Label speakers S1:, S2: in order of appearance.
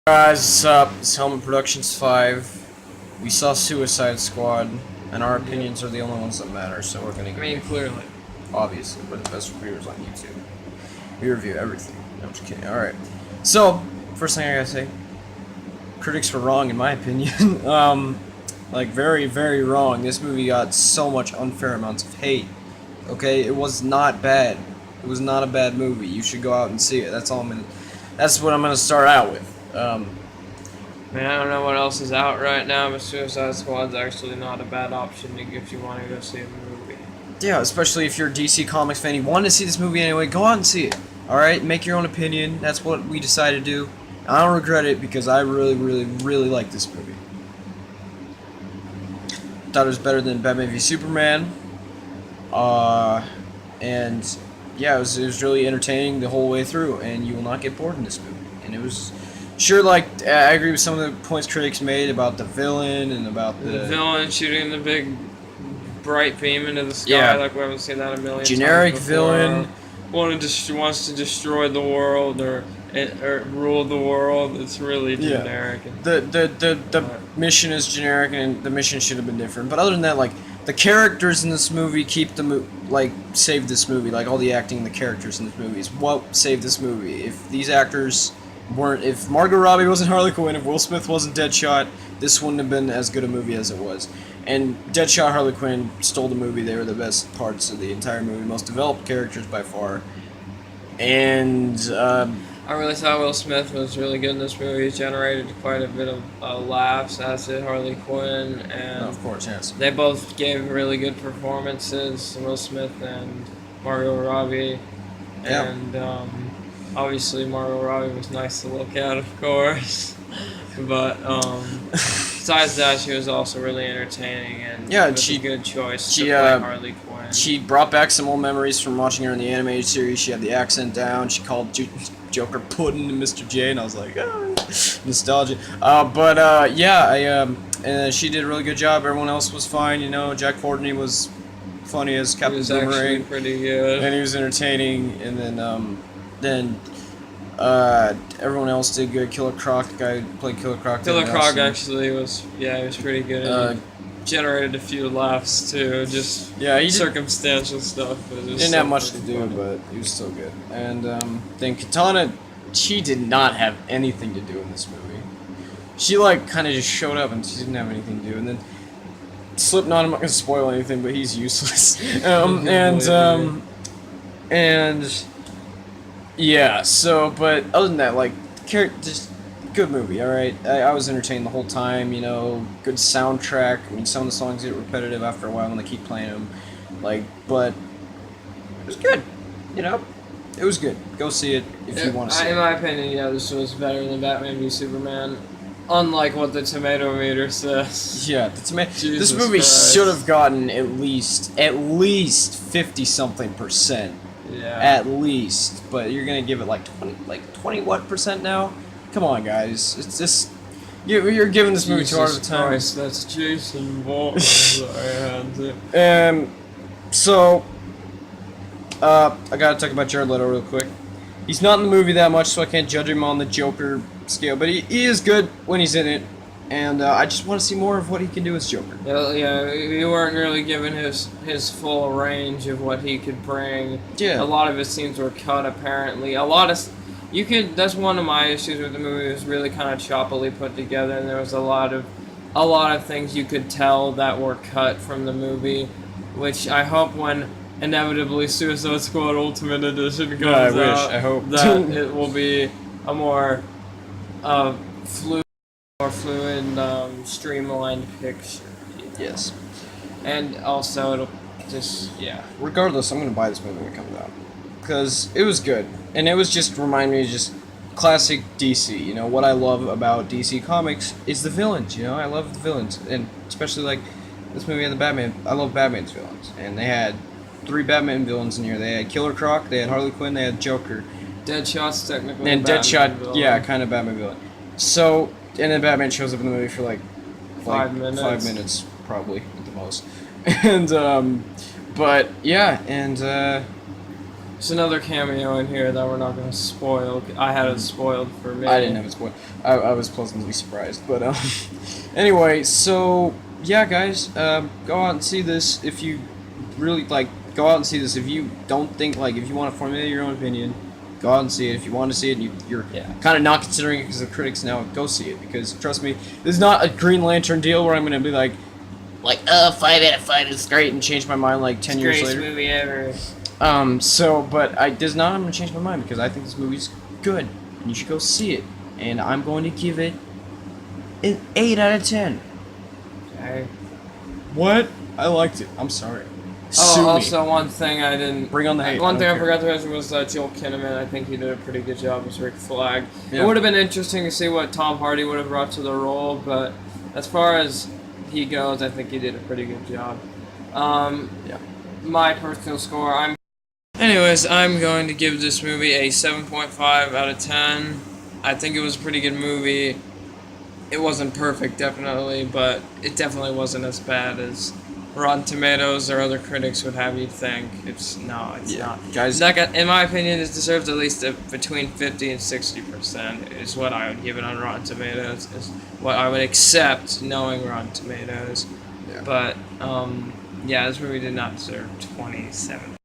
S1: Guys, what's up? It's Helmet Productions 5. We saw Suicide Squad, and our opinions are the only ones that matter, so we're gonna
S2: Clearly.
S1: obviously, we're the best reviewers on YouTube. We review everything. No, I'm just kidding. Alright. So, first thing I gotta say, critics were wrong in my opinion. Like, very, very wrong. This movie got so much unfair amounts of hate. Okay? It was not bad. It was not a bad movie. You should go out and see it. That's what I'm gonna start out with.
S2: I don't know what else is out right now, but Suicide Squad's actually not a bad option if you want to go see a movie.
S1: Yeah, especially if you're a DC Comics fan. You want to see this movie anyway, go out and see it. Alright? Make your own opinion. That's what we decided to do. I don't regret it because I really, really, really like this movie. Thought it was better than Batman v Superman. And yeah, it was really entertaining the whole way through, and you will not get bored in this movie. And it was... Sure, like, I agree with some of the points critics made about the villain and about the
S2: villain shooting the big bright beam into the sky,
S1: yeah.
S2: Like we haven't seen that a million
S1: generic
S2: times before.
S1: Villain.
S2: Wants to destroy the world or rule the world. It's really generic.
S1: Yeah. The mission is generic, and the mission should have been different. But other than that, like, the characters in this movie save this movie. Like, all the acting and the characters in this movie is what saved this movie. If these actors if Margot Robbie wasn't Harley Quinn, if Will Smith wasn't Deadshot, this wouldn't have been as good a movie as it was. And Deadshot, Harley Quinn stole the movie. They were the best parts of the entire movie, most developed characters by far. And
S2: I really thought Will Smith was really good in this movie. He generated quite a bit of laughs, as did Harley Quinn, and
S1: of course, yes,
S2: they both gave really good performances, Will Smith and Margot Robbie, and obviously Margot Robbie was nice to look at, of course, but besides that, she was also really entertaining, and a good choice to play Harley Quinn.
S1: She brought back some old memories from watching her in the animated series. She had the accent down. She called Joker Puddin' to Mr. J, and I was like, nostalgia. And she did a really good job. Everyone else was fine, you know. Jack Courtney was funny as Captain Boomerang.
S2: He was actually pretty good.
S1: And he was entertaining, and then everyone else did good. Killer Croc, the guy who played Killer Croc.
S2: Killer Croc actually was pretty good. He generated a few laughs too, circumstantial stuff. But
S1: he didn't have much to do, but he was still good. And then Katana, she did not have anything to do in this movie. She kind of just showed up and she didn't have anything to do. And then Slipknot, I'm not gonna spoil anything, but he's useless. Yeah, so, but other than that, just good movie, alright? I was entertained the whole time, you know, good soundtrack. I mean, some of the songs get repetitive after a while when they keep playing them, but it was good, you know? It was good. Go see it if you want to see it.
S2: In my opinion, this was better than Batman v Superman, unlike what the tomato meter says.
S1: Yeah, this movie should have gotten at least 50-something%.
S2: Yeah.
S1: At least, but you're gonna give it 20 what percent now? Come on, guys. It's just you're giving this movie too hard of a time.
S2: Christ, that's Jason Bourne.
S1: So I gotta talk about Jared Leto real quick. He's not in the movie that much, so I can't judge him on the Joker scale, but he is good when he's in it. And I just want to see more of what he can do as Joker.
S2: Yeah, we weren't really given his full range of what he could bring.
S1: Yeah.
S2: A lot of his scenes were cut, apparently. That's one of my issues with the movie. It was really kind of choppily put together, and there was a lot of things you could tell that were cut from the movie, which I hope when inevitably Suicide Squad Ultimate Edition comes out,
S1: I hope
S2: that it will be a more fluid, streamlined picture.
S1: Yes.
S2: And also, it'll just,
S1: Regardless, I'm going to buy this movie when it comes out. Because it was good. And it was just remind me of just classic DC. You know, what I love about DC Comics is the villains, you know? I love the villains. And especially, this movie had the Batman. I love Batman's villains. And they had 3 Batman villains in here. They had Killer Croc, they had Harley Quinn, they had Joker.
S2: Deadshot's technically
S1: and Deadshot,
S2: villain.
S1: kind of Batman villain. So, and then Batman shows up in the movie for
S2: 5 minutes.
S1: 5 minutes, probably, at the most. And,
S2: There's another cameo in here that we're not going to spoil. I had it spoiled for me.
S1: I didn't have it spoiled. I was pleasantly surprised, but anyway, so yeah, guys, go out and see this if you really like. Go out and see this if you don't think like if you want to formulate your own opinion. Go out and see it. If you want to see it and you're kind of not considering it because of critics now, go see it because trust me, this is not a Green Lantern deal where I'm gonna be like 5 out of 5 is great and change my mind like 10 years later.
S2: Greatest movie ever.
S1: But I'm gonna change my mind because I think this movie's good and you should go see it. And I'm going to give it an 8 out of 10.
S2: Okay.
S1: What? I liked it. I'm sorry.
S2: Oh,
S1: Sue me.
S2: also one thing I didn't.
S1: Bring on the hate.
S2: One thing I
S1: care.
S2: forgot to mention was Joel Kinnaman. I think he did a pretty good job as Rick Flag.
S1: Yeah.
S2: It would have been interesting to see what Tom Hardy would have brought to the role, but as far as he goes, I think he did a pretty good job.
S1: Yeah.
S2: My personal score, Anyways, I'm going to give this movie a 7.5 out of 10. I think it was a pretty good movie. It wasn't perfect, definitely, but it definitely wasn't as bad as Rotten Tomatoes or other critics would have you think. It's not.
S1: Guys,
S2: In my opinion, it deserves at least between 50 and 60% is what I would give it on Rotten Tomatoes. Is what I would accept knowing Rotten Tomatoes.
S1: Yeah.
S2: But, yeah, this movie did not deserve 27